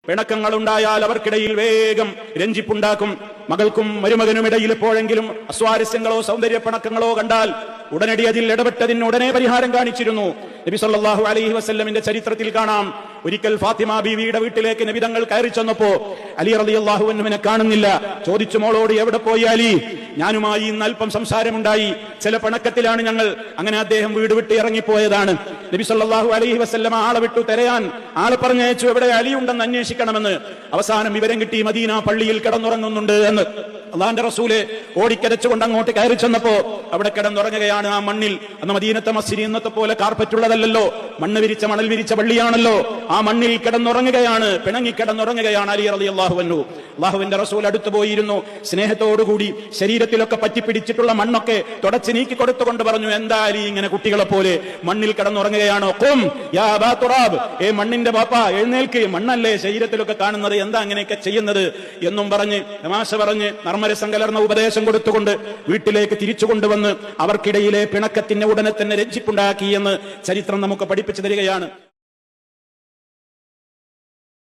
പിണക്കങ്ങളുണ്ടായാൽ അവർക്കിടയിൽ വേഗം രഞ്ജിപ്പുണ്ടാക്കും. മകൾക്കും മരുമകനും ഇടയിൽ എപ്പോഴെങ്കിലും അസ്വാരസ്യങ്ങളോ സൗന്ദര്യ പിണക്കങ്ങളോ കണ്ടാൽ ഉടനടി അതിൽ ഇടപെട്ടതിന് ഉടനെ പരിഹാരം കാണിച്ചിരുന്നു. നബി സല്ലല്ലാഹു അലൈഹി വസല്ലമിന്റെ ചരിത്രത്തിൽ കാണാം, ഒരിക്കൽ ഫാത്തിമ ബീവിയുടെ വീട്ടിലേക്ക് നബി തങ്ങൾ കയറി ചെന്നപ്പോ അലി റളിയല്ലാഹു അൻഹുവിനെ കാണുന്നില്ല. ചോദിച്ചു, മോളോട് എവിടെ പോയി അലി? ഞാനുമായി ഇന്ന് അല്പം സംസാരമുണ്ടായി, ചില പിണക്കത്തിലാണ് ഞങ്ങൾ. അങ്ങനെ അദ്ദേഹം വീട് വിട്ട് ഇറങ്ങിപ്പോയതാണ്. നബി സല്ലല്ലാഹു അലൈഹി വസല്ലമ ആളെ വിട്ടു തിരയാൻ ആളെ പറഞ്ഞയച്ചു, എവിടെ അലി ഉണ്ടെന്ന് അന്വേഷിക്കണമെന്ന്. അവസാനം വിവരം കിട്ടി, മദീന പള്ളിയിൽ കിടന്നുറങ്ങുന്നുണ്ട് എന്ന്. അള്ളാന്റെ റസൂല് ഓടിക്കരച്ചുകൊണ്ട് അങ്ങോട്ട് കയറി ചെന്നപ്പോ അവിടെ കിടന്നുറങ്ങുകയാണ് ആ മണ്ണിൽ. അന്ന് മദീനത്തെ മസ്ജിദ് ഇന്നത്തെ പോലെ കാർപ്പറ്റ് ഉള്ളതല്ലോ, മണ്ണ് വിരിച്ച മണൽ വിരിച്ച പള്ളിയാണല്ലോ. ആ മണ്ണിൽ കിടന്നുറങ്ങുകയാണ്, പിണങ്ങി കിടന്നുറങ്ങുകയാണ് അലി റളിയല്ലാഹു അൻഹു. അള്ളാഹുവിന്റെ റസൂൽ അടുത്തു പോയിരുന്നു, സ്നേഹത്തോടുകൂടി ശരീരത്തിലൊക്കെ പറ്റിപ്പിടിച്ചിട്ടുള്ള മണ്ണൊക്കെ തുടച്ചു നീക്കി കൊടുത്തുകൊണ്ട് പറഞ്ഞു, എന്താ അലി ഇങ്ങനെ കുട്ടികളെ പോലെ മണ്ണിൽ കിടന്നുറങ്ങുകയാണോ? ഖും യാ അബാ തുറാബ്, ഏ മണ്ണിന്റെ ബാപ്പ എഴുന്നേൽക്ക്, മണ്ണല്ലേ ശരീരത്തിലൊക്കെ കാണുന്നത്, എന്താ അങ്ങനെയൊക്കെ ചെയ്യുന്നത് എന്നും പറഞ്ഞ് തമാശ പറഞ്ഞ് നർമ്മരസം കലർന്ന ഉപദേശം കൊടുത്തുകൊണ്ട് വീട്ടിലേക്ക് തിരിച്ചു കൊണ്ടുവന്ന് അവർക്കിടയിലെ പിണക്കത്തിന് ഉടനെ തന്നെ രഞ്ജിപ്പുണ്ടാക്കി എന്ന് ചരിത്രം നമുക്ക് പഠിപ്പിച്ചു തരികയാണ്.